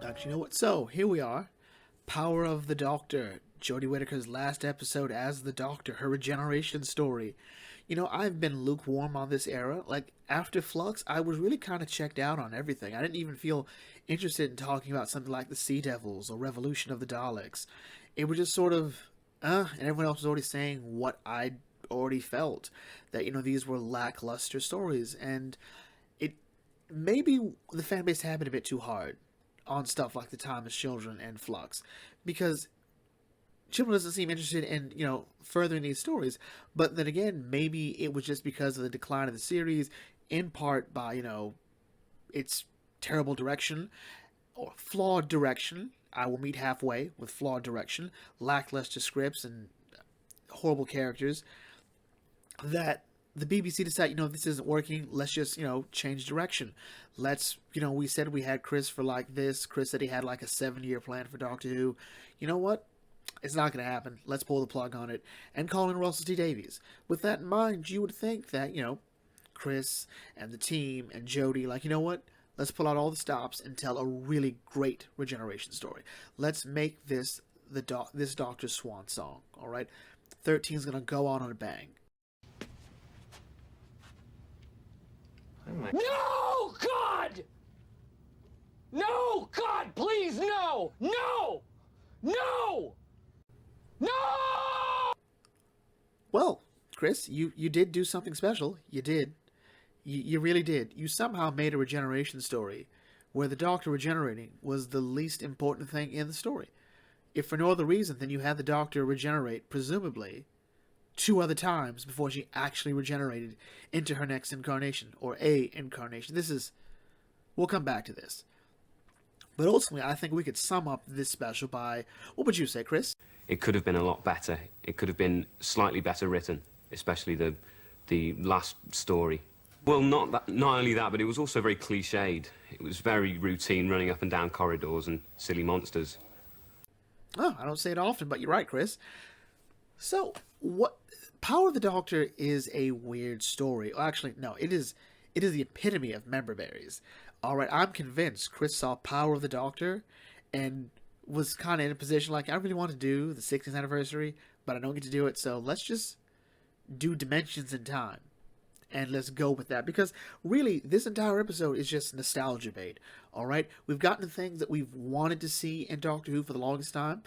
Actually, you know what? So, here we are. Power of the Doctor. Jodie Whittaker's last episode as the Doctor, her regeneration story. You know, I've been lukewarm on this era. Like, after Flux, I was really kind of checked out on everything. I didn't even feel interested in talking about something like the Sea Devils or Revolution of the Daleks. It was just sort of, and everyone else was already saying what I'd already felt. That, you know, these were lackluster stories. And it maybe the fan base had been a bit too hard on stuff like The Time as Children and Flux, because Chibnall doesn't seem interested in, you know, furthering these stories. But then again, maybe it was just because of the decline of the series, in part by, you know, its terrible direction, or flawed direction. I will meet halfway with flawed direction, lackluster scripts, and horrible characters, that the BBC decided, you know, this isn't working, let's just, you know, change direction. Let's, you know, we said we had Chris for like this. Chris said he had like a 7-year plan for Doctor Who. You know what? It's not going to happen. Let's pull the plug on it and call in Russell T Davies. With that in mind, you would think that, you know, Chris and the team and Jodie, like, you know what? Let's pull out all the stops and tell a really great regeneration story. Let's make this this Doctor's swan song, all right? 13 is going to go on a bang. No, God! No, God, please, no! No! No! No! Well, Chris, you did do something special. You did. You really did. You somehow made a regeneration story where the Doctor regenerating was the least important thing in the story. If for no other reason than you had the Doctor regenerate, presumably, 2 other times before she actually regenerated into her next incarnation, or a incarnation. We'll come back to this. But ultimately, I think we could sum up this special by, what would you say, Chris? It could have been a lot better. It could have been slightly better written, especially the last story. Well, not only that, but it was also very cliched. It was very routine, running up and down corridors and silly monsters. Oh, I don't say it often, but you're right, Chris. So, what Power of the Doctor is a weird story. Well, actually, no, it is the epitome of member berries. Alright, I'm convinced Chris saw Power of the Doctor and was kind of in a position like, I really want to do the 60th anniversary, but I don't get to do it, so let's just do Dimensions in Time. And let's go with that. Because, really, this entire episode is just nostalgia bait. Alright? We've gotten things that we've wanted to see in Doctor Who for the longest time.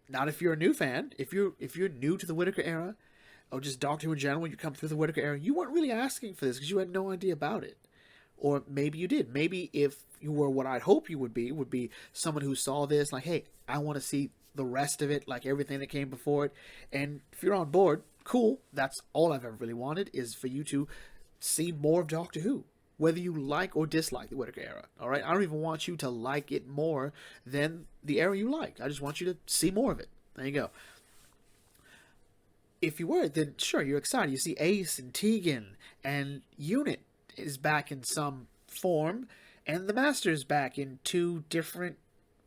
Not if you're a new fan. If you're new to the Whittaker era, or just Doctor Who in general, you come through the Whittaker era, you weren't really asking for this because you had no idea about it. Or maybe you did. Maybe if you were what I'd hope you would be someone who saw this, like, hey, I want to see the rest of it, like everything that came before it. And if you're on board, cool. That's all I've ever really wanted, is for you to see more of Doctor Who. Whether you like or dislike the Whittaker era, all right? I don't even want you to like it more than the era you liked. I just want you to see more of it. There you go. If you were, then sure, you're excited. You see Ace and Tegan, and Unit is back in some form, and the Master's back in 2 different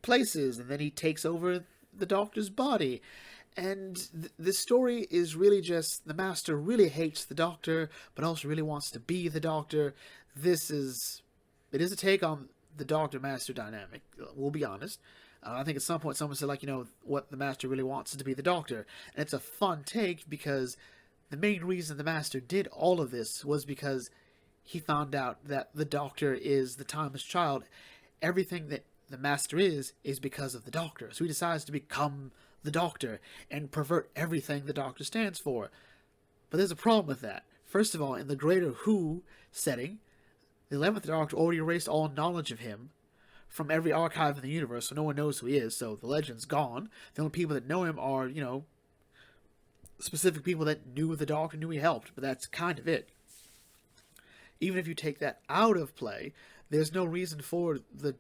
places, and then he takes over the Doctor's body. And the story is really just the Master really hates the Doctor, but also really wants to be the Doctor. It is a take on the Doctor-Master dynamic, we'll be honest. I think at some point someone said, like, you know, what the Master really wants is to be the Doctor. And it's a fun take because the main reason the Master did all of this was because he found out that the Doctor is the timeless child. Everything that the Master is because of the Doctor. So he decides to become the Doctor and pervert everything the Doctor stands for. But there's a problem with that. First of all, in the greater Who setting, the 11th Doctor already erased all knowledge of him from every archive in the universe, so no one knows who he is, so the legend's gone. The only people that know him are, you know, specific people that knew the Doctor, knew he helped, but that's kind of it. Even if you take that out of play, there's no reason for the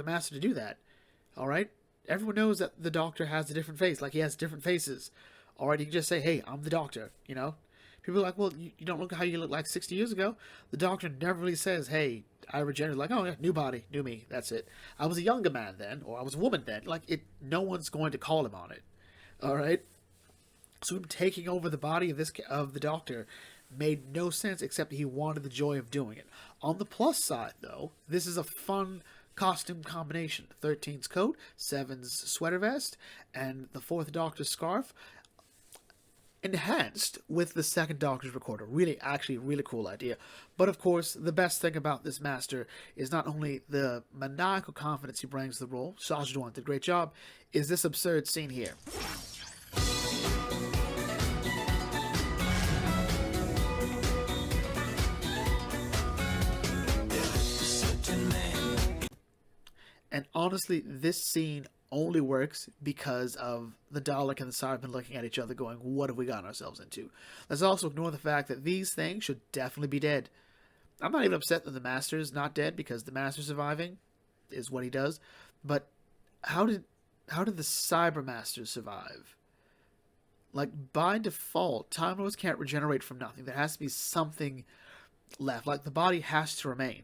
Master to do that. Alright? Everyone knows that the Doctor has a different face, like he has different faces. Alright, you can just say, hey, I'm the Doctor, you know? People are like, well, you don't look how you look like 60 years ago. The Doctor never really says, hey, I regenerated. Like, oh, yeah, new body, new me, that's it. I was a younger man then, or I was a woman then. Like, no one's going to call him on it. Alright? So him taking over the body of the Doctor made no sense, except he wanted the joy of doing it. On the plus side, though, this is a fun costume combination. 13's coat, 7's sweater vest, and the 4th Doctor's scarf, enhanced with the 2nd Doctor's recorder. Really, actually, really cool idea. But of course, the best thing about this Master is not only the maniacal confidence he brings to the role, Sacha Dhawan did a great job, is this absurd scene here. And honestly, this scene only works because of the Dalek and the Cybermen looking at each other going, what have we gotten ourselves into? Let's also ignore the fact that these things should definitely be dead. I'm not even upset that the Master's not dead, because the Master surviving is what he does. But how did the Cybermasters survive? Like, by default, Time Lords can't regenerate from nothing. There has to be something left. Like, the body has to remain.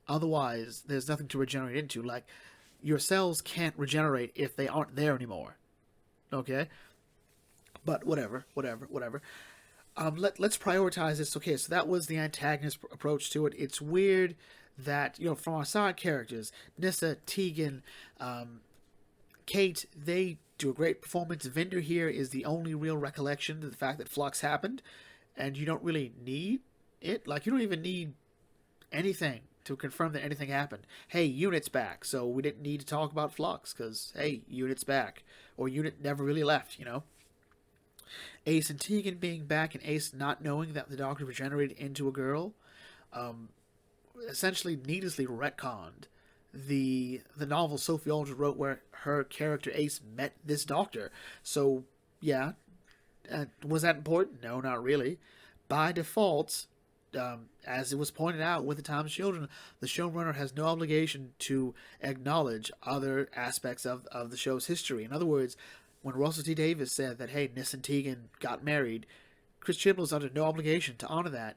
Otherwise, there's nothing to regenerate into. Like, your cells can't regenerate if they aren't there anymore. Okay? But whatever. Let's prioritize this. Okay, so that was the antagonist approach to it. It's weird that, from our side characters, Nyssa, Tegan, Kate, they do a great performance. Vinder here is the only real recollection of the fact that Flux happened, and you don't really need it. Like, you don't even need anything to confirm that anything happened. Hey, Unit's back, so we didn't need to talk about Flux, because, hey, Unit's back. Or Unit never really left, Ace and Tegan being back, and Ace not knowing that the Doctor regenerated into a girl, essentially needlessly retconned the novel Sophie Aldred wrote, where her character Ace met this Doctor. So, yeah, was that important? No, not really. By default, as it was pointed out with the Time's Children, the showrunner has no obligation to acknowledge other aspects of the show's history. In other words, when Russell T Davies said that, hey, Nyssa and Tegan got married, Chris Chibnall is under no obligation to honor that,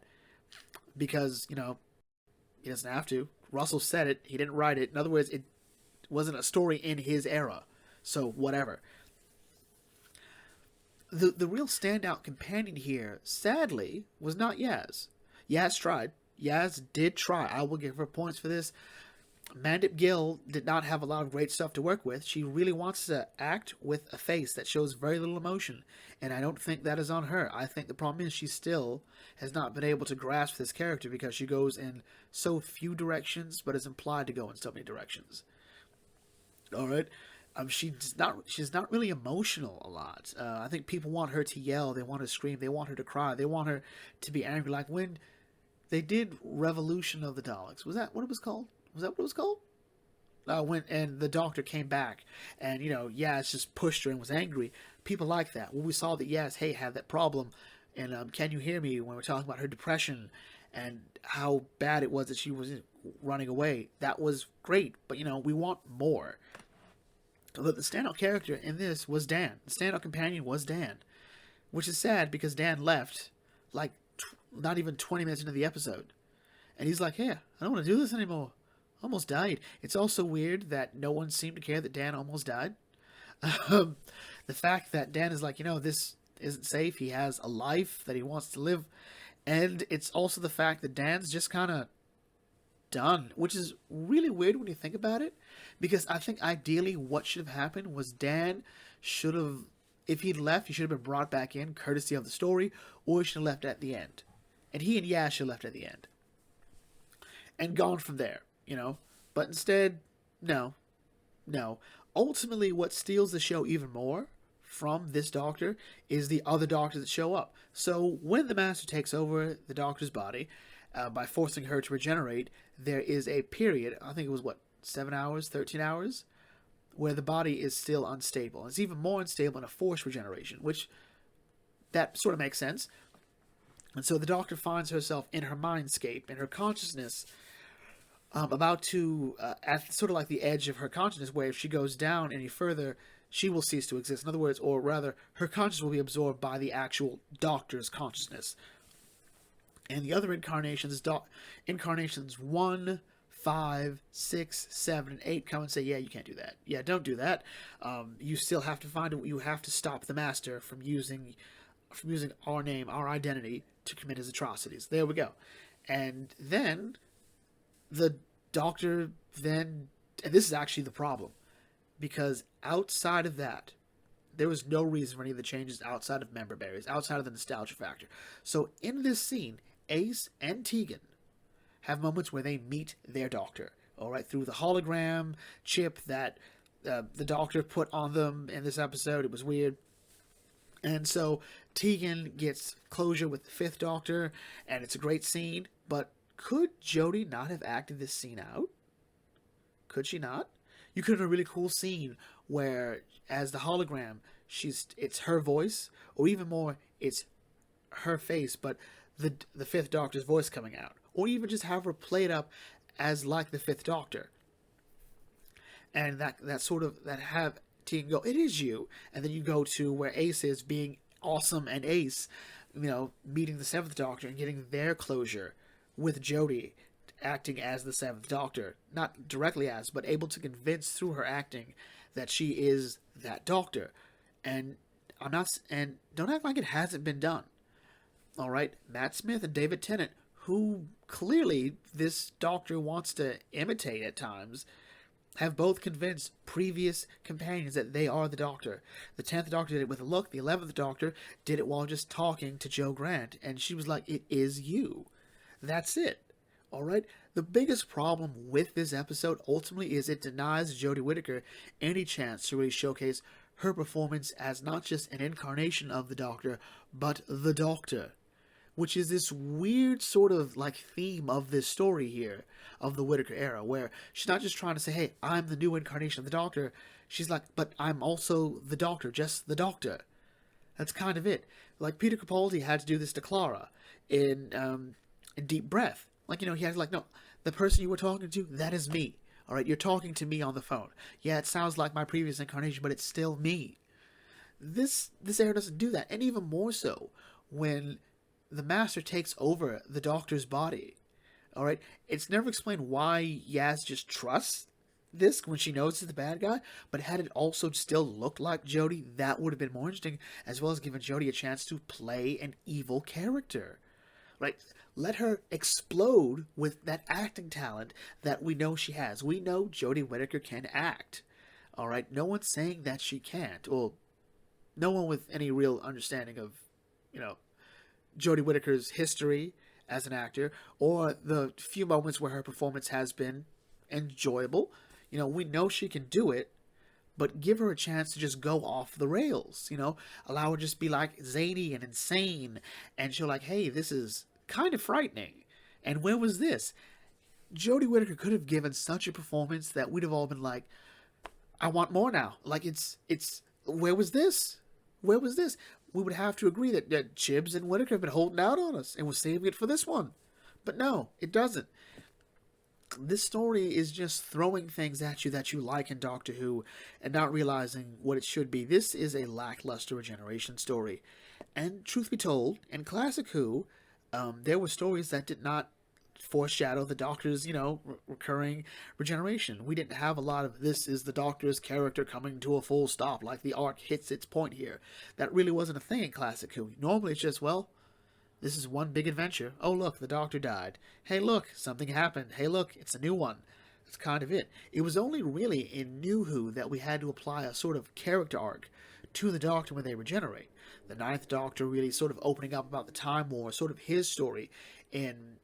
because, he doesn't have to. Russell said it, he didn't write it. In other words, it wasn't a story in his era, so whatever. The real standout companion here, sadly, was not Yaz. Yaz tried. Yaz did try. I will give her points for this. Mandip Gill did not have a lot of great stuff to work with. She really wants to act with a face that shows very little emotion, and I don't think that is on her. I think the problem is she still has not been able to grasp this character, because she goes in so few directions, but is implied to go in so many directions. Alright? She's not really emotional a lot. I think people want her to yell, they want her to scream, they want her to cry, they want her to be angry. Like when they did Revolution of the Daleks, was that what it was called? Was that what it was called? And the Doctor came back, and, Yaz just pushed her and was angry. People like that. When we saw that Yaz, hey, had that problem, and Can You Hear Me, when we're talking about her depression, and how bad it was that she was running away, that was great. But, we want more. But the standout character in this was Dan. The standout companion was Dan. Which is sad, because Dan left, like, not even 20 minutes into the episode. And he's like, hey, I don't want to do this anymore. Almost died. It's also weird that no one seemed to care that Dan almost died. The fact that Dan is like, this isn't safe. He has a life that he wants to live. And it's also the fact that Dan's just kind of done, which is really weird when you think about it. Because I think ideally what should have happened was Dan should have, if he'd left, he should have been brought back in, courtesy of the story, or he should have left at the end. And he and Yaz should have left at the end. And gone from there. But instead, no. Ultimately, what steals the show even more from this Doctor is the other Doctors that show up. So when the Master takes over the Doctor's body, by forcing her to regenerate, there is a period, I think it was 7 hours, 13 hours, where the body is still unstable. It's even more unstable in a forced regeneration, which that sort of makes sense. And so the Doctor finds herself in her mindscape, in her consciousness, about to, at sort of like the edge of her consciousness, where if she goes down any further, she will cease to exist. In other words, or rather, her consciousness will be absorbed by the actual Doctor's consciousness. And the other incarnations, incarnations 1, 5, 6, 7, and 8 come and say, yeah, you can't do that. Yeah, don't do that. You still have to you have to stop the Master from using our name, our identity, to commit his atrocities. There we go. And then the Doctor then And this is actually the problem, because outside of that, there was no reason for any of the changes outside of member berries, outside of the nostalgia factor. So in this scene, Ace and Tegan have moments where they meet their doctor, all right, through the hologram chip that the doctor put on them in this episode. It was weird. And so Tegan gets closure with the Fifth Doctor, and it's a great scene. But could Jodie not have acted this scene out? Could she not? You could have a really cool scene where, as the hologram, it's her voice, or even more, it's her face, but the Fifth Doctor's voice coming out, or even just have her play it up as like the Fifth Doctor, and that have Tegan go, "It is you," and then you go to where Ace is being awesome, and Ace, meeting the Seventh Doctor and getting their closure with Jodie acting as the Seventh Doctor, not directly as, but able to convince through her acting that she is that Doctor. And don't act like it hasn't been done. All right, Matt Smith and David Tennant, who clearly this Doctor wants to imitate at times, have both convinced previous companions that they are the Doctor. The 10th Doctor did it with a look. The 11th Doctor did it while just talking to Jo Grant, and she was like, "It is you." That's it. All right? The biggest problem with this episode ultimately is it denies Jodie Whittaker any chance to really showcase her performance as not just an incarnation of the Doctor, but the Doctor, which is this weird sort of like theme of this story here, of the Whittaker era, where she's not just trying to say, "Hey, I'm the new incarnation of the Doctor." She's like, "But I'm also the Doctor, just the Doctor." That's kind of it. Like Peter Capaldi had to do this to Clara in Deep Breath. Like, he had to like, "No, the person you were talking to, that is me. All right, you're talking to me on the phone. Yeah, it sounds like my previous incarnation, but it's still me." This era doesn't do that, and even more so when the Master takes over the Doctor's body. All right, it's never explained why Yaz just trusts this when she knows it's the bad guy, but had it also still looked like Jodie, that would have been more interesting, as well as giving Jodie a chance to play an evil character. Right? Let her explode with that acting talent that we know she has. We know Jodie Whittaker can act. All right? No one's saying that she can't. Well, no one with any real understanding of, Jodie Whittaker's history as an actor, or the few moments where her performance has been enjoyable. We know she can do it, but give her a chance to just go off the rails. Allow her to just be like zany and insane, and she'll like, "Hey, this is kind of frightening. And where was this?" Jodie Whittaker could have given such a performance that we'd have all been like, "I want more now." Like, it's where was this? Where was this? We would have to agree that Chibs and Whittaker have been holding out on us and we're saving it for this one. But no, it doesn't. This story is just throwing things at you that you like in Doctor Who and not realizing what it should be. This is a lackluster regeneration story. And truth be told, in Classic Who, there were stories that did not foreshadow the Doctor's, recurring regeneration. We didn't have a lot of "this is the Doctor's character coming to a full stop," like the arc hits its point here. That really wasn't a thing in Classic Who. Normally it's just, well, this is one big adventure. Oh, look, the Doctor died. Hey, look, something happened. Hey, look, it's a new one. That's kind of it. It was only really in New Who that we had to apply a sort of character arc to the Doctor when they regenerate. The Ninth Doctor really sort of opening up about the Time War, sort of his story in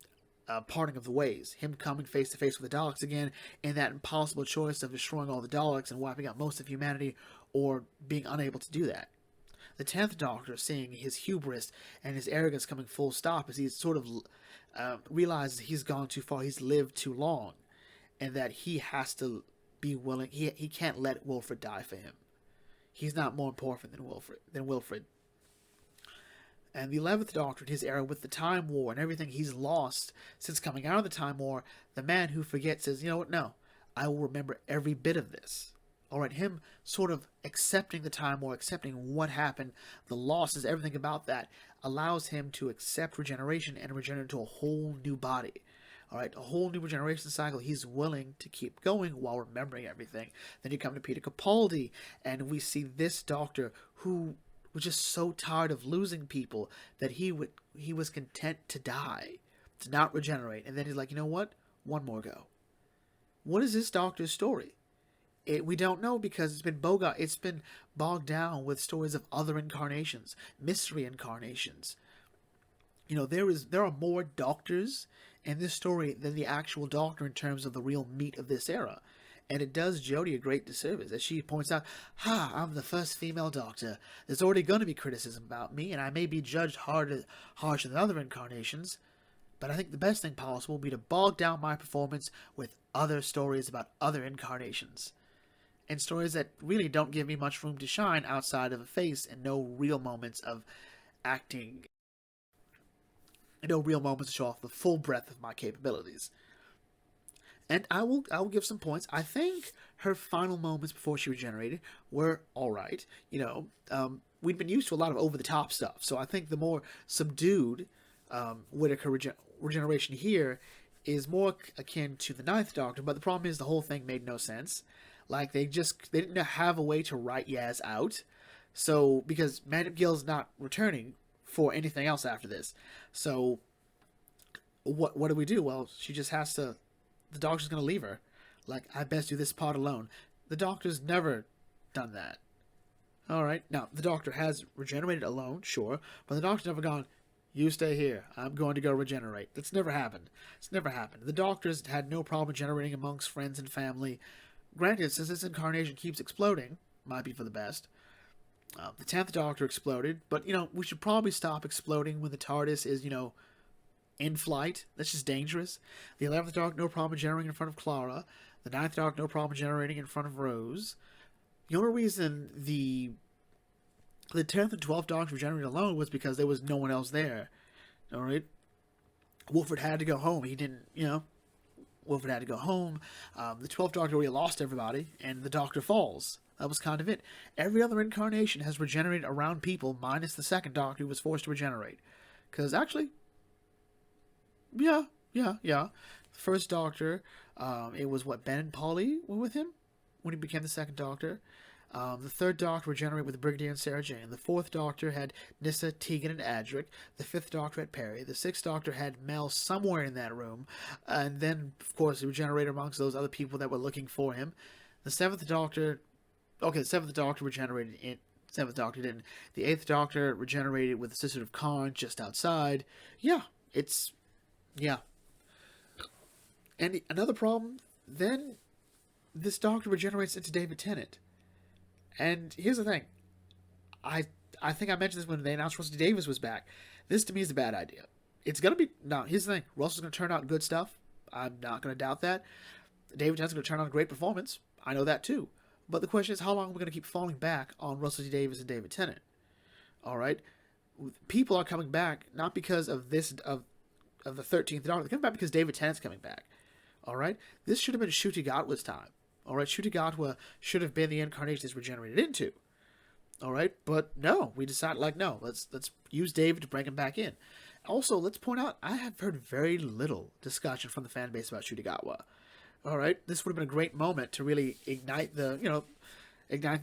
Parting of the Ways. Him coming face to face with the Daleks again, and that impossible choice of destroying all the Daleks and wiping out most of humanity, or being unable to do that. The 10th Doctor seeing his hubris and his arrogance coming full stop as he sort of realizes he's gone too far, he's lived too long, and that he has to be willing, he can't let Wilfred die for him. He's not more important than Wilfred. And the 11th Doctor, in his era with the Time War and everything he's lost since coming out of the Time War, the man who forgets says, "You know what, no, I will remember every bit of this." All right, him sort of accepting the Time War, accepting what happened, the losses, everything about that, allows him to accept regeneration and regenerate into a whole new body. All right, a whole new regeneration cycle. He's willing to keep going while remembering everything. Then you come to Peter Capaldi, and we see this Doctor who was just so tired of losing people that he was content to die, to not regenerate. And then he's like, "You know what? One more go. what is this Doctor's story? We don't know because it's been bogged down with stories of other incarnations, mystery incarnations. You know, there are more Doctors in this story than the actual Doctor in terms of the real meat of this era. And it does Jodie a great disservice, as she points out, I'm the first female Doctor. There's already going to be criticism about me, and I may be judged harsher than other incarnations, but I think the best thing possible would be to bog down my performance with other stories about other incarnations. And stories that really don't give me much room to shine outside of a face and no real moments of acting. And no real moments to show off the full breadth of my capabilities. And I will give some points. I think her final moments before she regenerated were alright. You know, we'd been used to a lot of over-the-top stuff. So I think the more subdued Whittaker regeneration here is more akin to the Ninth Doctor. But the problem is the whole thing made no sense. Like, they didn't have a way to write Yaz out. So, because Mandip Gill's not returning for anything else after this. So, what do we do? Well, she just has to... The Doctor's going to leave her. Like, I best do this part alone. The Doctor's never done that. Alright, now, the Doctor has regenerated alone, sure. But the Doctor's never gone, you stay here. I'm going to go regenerate. That's never happened. It's never happened. The Doctor's had no problem generating amongst friends and family. Granted, since this incarnation keeps exploding, might be for the best. The 10th Doctor exploded, but, you know, we should probably stop exploding when the TARDIS is, you know, in flight. That's just dangerous. The 11th Doctor, no problem generating in front of Clara. The 9th Doctor, no problem generating in front of Rose. The only reason the 10th and 12th Doctor regenerated alone was because there was no one else there. Alright? Wilfred had to go home. He didn't, you know... Wilfred had to go home. The 12th Doctor already lost everybody, and the Doctor falls. That was kind of it. Every other incarnation has regenerated around people, minus the 2nd Doctor, who was forced to regenerate. Because, actually... Yeah. The 1st Doctor, it was, Ben and Polly were with him when he became the 2nd Doctor. The 3rd Doctor regenerated with Brigadier and Sarah Jane. The 4th Doctor had Nyssa, Tegan, and Adric. The 5th Doctor had Perry. The 6th Doctor had Mel somewhere in that room. And then, of course, he regenerated amongst those other people that were looking for him. The 7th Doctor... Okay, the 7th Doctor regenerated in... 7th Doctor didn't. The 8th Doctor regenerated with the Sister of Karn just outside. Yeah, it's... Yeah. And another problem, then this Doctor regenerates into David Tennant. And here's the thing. I think I mentioned this when they announced Russell T Davies was back. This, to me, is a bad idea. It's going to be... Now, here's the thing. Russell's going to turn out good stuff. I'm not going to doubt that. David Tennant's going to turn out a great performance. I know that, too. But the question is, how long are we going to keep falling back on Russell T Davies and David Tennant? Alright? People are coming back, not because of this... of the 13th Doctor. They're coming back because David Tennant's coming back. Alright? This should have been Ncuti Gatwa's time. Alright? Ncuti Gatwa should have been the incarnation it's regenerated into. Alright? But no. We decided, like, no. Let's use David to bring him back in. Also, let's point out, I have heard very little discussion from the fan base about Ncuti Gatwa. Alright? This would have been a great moment to really ignite the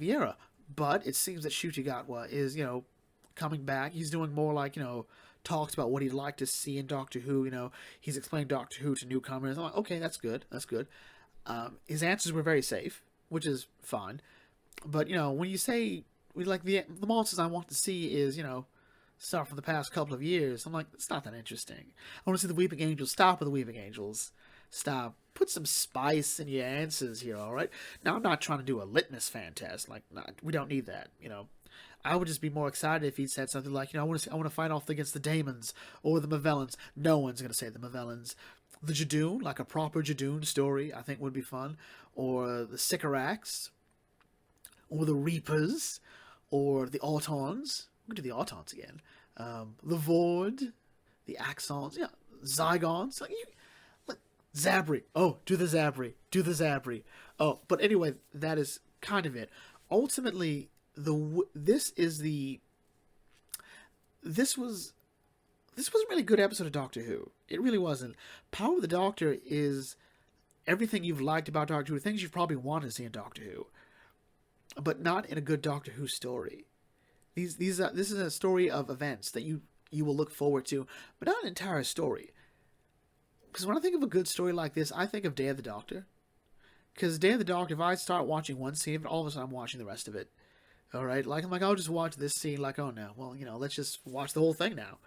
era. But it seems that Ncuti Gatwa is, coming back. He's doing more like, talks about what he'd like to see in Doctor Who. He's explaining Doctor Who to newcomers. I'm like, okay, that's good. His answers were very safe, which is fine. But, when you say, like, the monsters I want to see is, stuff from the past couple of years, I'm like, it's not that interesting. I want to see the Weeping Angels. Stop with the Weeping Angels. Stop. Put some spice in your answers here, alright? Now, I'm not trying to do a litmus fan test. Like, we don't need that, I would just be more excited if he'd said something like, I want to fight off against the Daemons or the Mavellans. No one's going to say the Mavellans. The Jadoon, like a proper Jadoon story, I think would be fun. Or the Sycorax. Or the Reapers. Or the Autons. We could do the Autons again. The Vord. The Axons. Yeah, Zygons. Like Zabri. Oh, do the Zabri. Do the Zabri. Oh, but anyway, that is kind of it. Ultimately... This was a really good episode of Doctor Who. It really wasn't. Power of the Doctor is everything you've liked about Doctor Who, things you've probably wanted to see in Doctor Who, but not in a good Doctor Who story. This is a story of events that you will look forward to, but not an entire story. Because when I think of a good story like this, I think of Day of the Doctor. Because Day of the Doctor, if I start watching one scene of it, all of a sudden I'm watching the rest of it. Alright? Like, I'm like, I'll just watch this scene, like, oh no, well, let's just watch the whole thing now.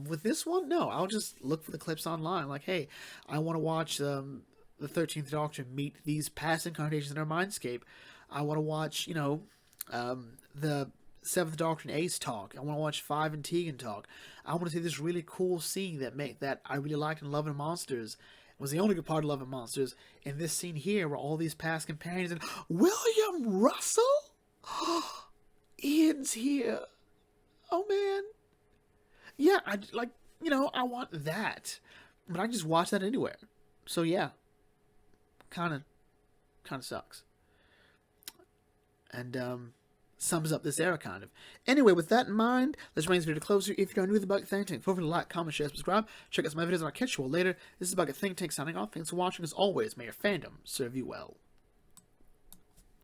With this one, no, I'll just look for the clips online, like, hey, I want to watch the 13th Doctor meet these past incarnations in our mindscape. I want to watch, the 7th Doctor and Ace talk. I want to watch 5 and Tegan talk. I want to see this really cool scene that I really liked in Love and Monsters. It was the only good part of Love and Monsters. In this scene here, where all these past companions and William Russell? Ian's here. Oh man. Yeah, I want that. But I can just watch that anywhere. So yeah. Kinda sucks. And sums up this era, kind of. Anyway, with that in mind, let's bring this video to closer. If you're new to the Bucket Think Tank, feel free to like, comment, share, subscribe. Check out some of my videos, and I'll catch you all later. This is Bucket Think Tank signing off. Thanks for watching. As always, may your fandom serve you well.